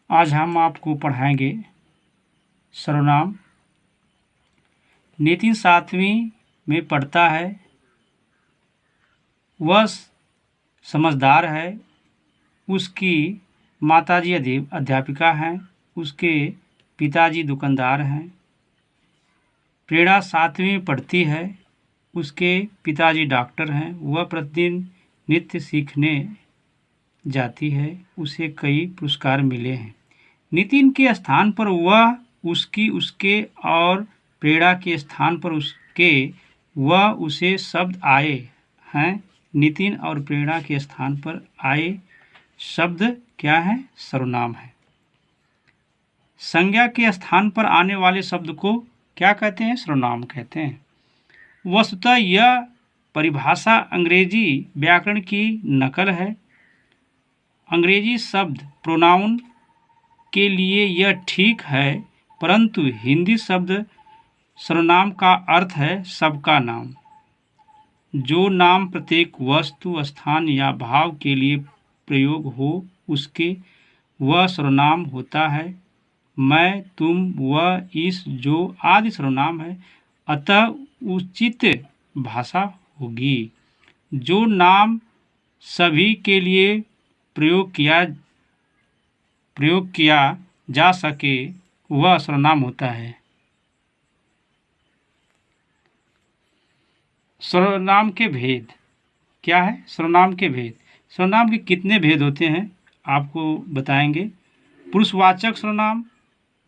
आज हम आपको पढ़ाएंगे सर्वनाम। नितिन 7वीं में पढ़ता है। वह समझदार है। उसकी माताजी अध्यापिका हैं। उसके पिताजी दुकानदार हैं। प्रेरणा 7वीं में पढ़ती है। उसके पिताजी डॉक्टर हैं। वह प्रतिदिन नृत्य सीखने जाती है। उसे कई पुरस्कार मिले हैं। नितिन के स्थान पर वह, उसके और प्रेरणा के स्थान पर उसके, वह, उसे शब्द आए हैं। नितिन और प्रेरणा के स्थान पर आए शब्द क्या है? सर्वनाम है। संज्ञा के स्थान पर आने वाले शब्द को क्या कहते हैं? सर्वनाम कहते हैं। वस्तुतः यह परिभाषा अंग्रेजी व्याकरण की नकल है। अंग्रेजी शब्द प्रोनाउन के लिए यह ठीक है, परंतु हिंदी शब्द सर्वनाम का अर्थ है सबका नाम। जो नाम प्रत्येक वस्तु, स्थान या भाव के लिए प्रयोग हो उसके वह सर्वनाम होता है। मैं, तुम, वह, इस, जो आदि सर्वनाम है। अतः उचित भाषा होगी। जो नाम सभी के लिए प्रयोग किया जा सके वह सर्वनाम होता है। सर्वनाम के भेद क्या है? सर्वनाम के भेद, सर्वनाम के कितने भेद होते हैं आपको बताएंगे। पुरुषवाचक सर्वनाम,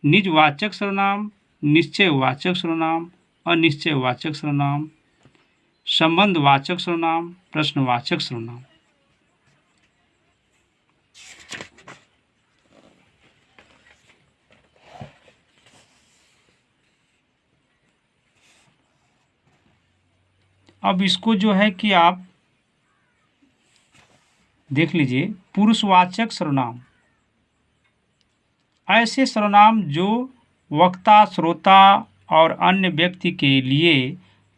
निजवाचक सर्वनाम, निश्चयवाचक सर्वनाम, अनिश्चयवाचक सर्वनाम, संबंधवाचक सर्वनाम, प्रश्नवाचक सर्वनाम। अब इसको जो है कि आप देख लीजिए। पुरुषवाचक सर्वनाम ऐसे सर्वनाम जो वक्ता, श्रोता और अन्य व्यक्ति के लिए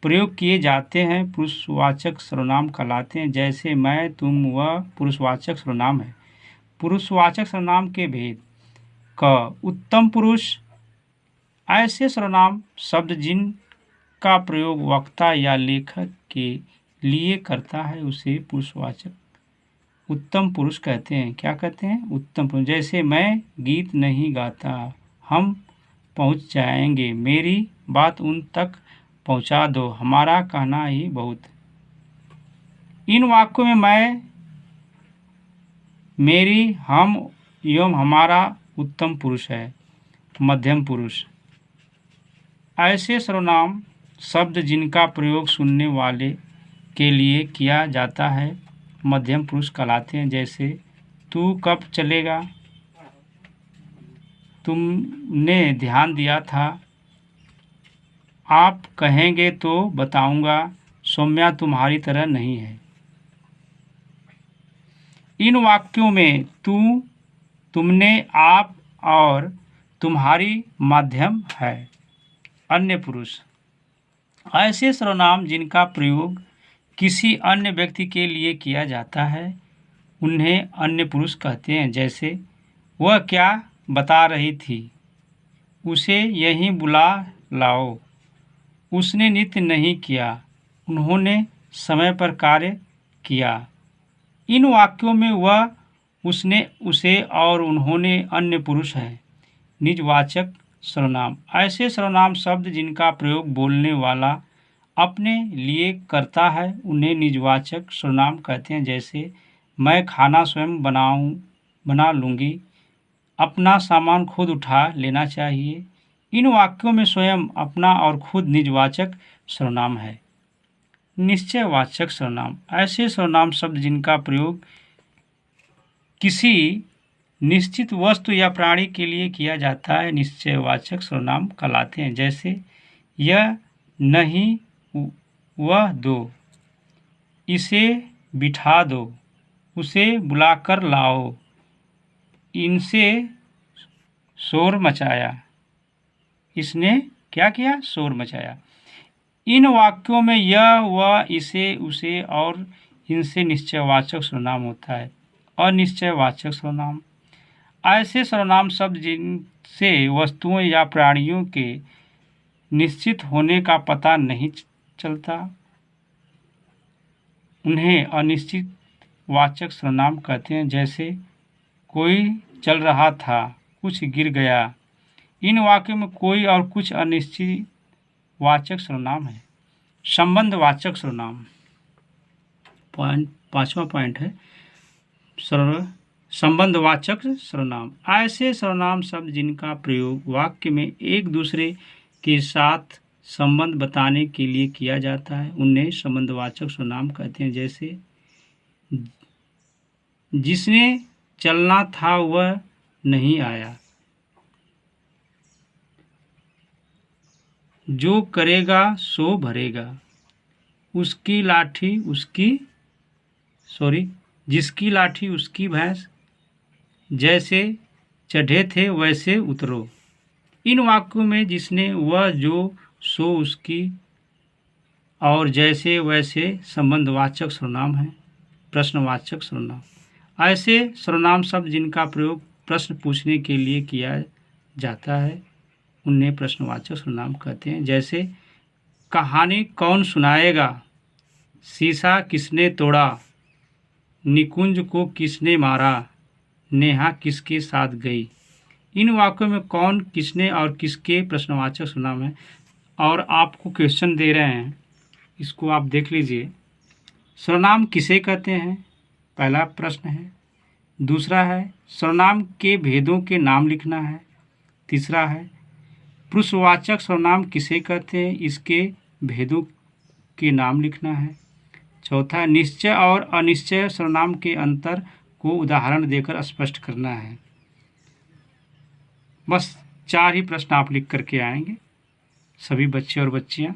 प्रयोग किए जाते हैं पुरुषवाचक सर्वनाम कहलाते हैं। जैसे मैं, तुम, वह पुरुषवाचक सर्वनाम है। पुरुषवाचक सर्वनाम के भेद क उत्तम पुरुष ऐसे सर्वनाम शब्द जिनका प्रयोग वक्ता या लेखक के लिए करता है उसे पुरुषवाचक उत्तम पुरुष कहते हैं। क्या कहते हैं? उत्तम पुरुष। जैसे मैं गीत नहीं गाता, हम पहुंच जाएंगे, मेरी बात उन तक पहुंचा दो, हमारा कहना ही बहुत। इन वाक्यों में मैं, मेरी, हम एवं हमारा उत्तम पुरुष है, मध्यम पुरुष। ऐसे सर्वनाम शब्द जिनका प्रयोग सुनने वाले के लिए किया जाता है मध्यम पुरुष कहलाते हैं। जैसे तू कब चलेगा, तुमने ध्यान दिया था, आप कहेंगे तो बताऊंगा, सौम्या तुम्हारी तरह नहीं है। इन वाक्यों में तू, तुमने, आप और तुम्हारी मध्यम है, अन्य पुरुष। ऐसे सर्वनाम जिनका प्रयोग किसी अन्य व्यक्ति के लिए किया जाता है उन्हें अन्य पुरुष कहते हैं। जैसे वह क्या बता रही थी, उसे यहीं बुला लाओ, उसने नृत्य नहीं किया, उन्होंने समय पर कार्य किया। इन वाक्यों में वह, उसने, उसे और उन्होंने अन्य पुरुष है। निजवाचक सर्वनाम ऐसे सर्वनाम शब्द जिनका प्रयोग बोलने वाला अपने लिए करता है उन्हें निजवाचक सर्वनाम कहते हैं। जैसे मैं खाना स्वयं बना लूँगी, अपना सामान खुद उठा लेना चाहिए। इन वाक्यों में स्वयं, अपना और खुद निजवाचक सर्वनाम है। निश्चयवाचक सर्वनाम ऐसे सर्वनाम शब्द जिनका प्रयोग किसी निश्चित वस्तु या प्राणी के लिए किया जाता है निश्चयवाचक सर्वनाम कहलाते हैं। जैसे यह नहीं, वह दो, इसे बिठा दो, उसे बुलाकर लाओ, इनसे शोर मचाया, इसने क्या किया? शोर मचाया। इन वाक्यों में यह, वह, इसे, उसे और इनसे निश्चयवाचक सर्वनाम होता है। अनिश्चयवाचक सर्वनाम ऐसे सर्वनाम शब्द जिनसे वस्तुओं या प्राणियों के निश्चित होने का पता नहीं चलता, उन्हें अनिश्चित वाचक सर्वनाम कहते हैं। जैसे कोई चल रहा था, कुछ गिर गया। इन वाक्यों में कोई और कुछ अनिश्चित वाचक सर्वनाम है। संबंधवाचक सर्वनाम, पांचवा पॉइंट है संबंधवाचक सर्वनाम। ऐसे सर्वनाम शब्द जिनका प्रयोग वाक्य में एक दूसरे के साथ संबंध बताने के लिए किया जाता है, उन्हें संबंधवाचक सर्वनाम कहते हैं। जैसे जिसने चलना था वह नहीं आया, जो करेगा सो भरेगा, उसकी लाठी उसकी जिसकी लाठी उसकी भैंस, जैसे चढ़े थे वैसे उतरो। इन वाक्यों में जिसने, वह, जो, सो, उसकी और जैसे वैसे संबंधवाचक सर्वनाम है। प्रश्नवाचक सर्वनाम। ऐसे सर्वनाम शब्द जिनका प्रयोग प्रश्न पूछने के लिए किया जाता है, उन्हें प्रश्नवाचक सर्वनाम कहते हैं। जैसे कहानी कौन सुनाएगा, शीशा किसने तोड़ा, निकुंज को किसने मारा, नेहा किसके साथ गई। इन वाक्यों में कौन, किसने और किसके प्रश्नवाचक सर्वनाम है। और आपको क्वेश्चन दे रहे हैं, इसको आप देख लीजिए। सर्वनाम किसे कहते हैं, पहला प्रश्न है। दूसरा है सर्वनाम के भेदों के नाम लिखना है। तीसरा है पुरुषवाचक सर्वनाम किसे कहते हैं, इसके भेदों के नाम लिखना है। चौथा निश्चय और अनिश्चय सर्वनाम के अंतर को उदाहरण देकर स्पष्ट करना है। बस 4 ही प्रश्न आप लिख करके आएंगे, सभी बच्चे और बच्चियां।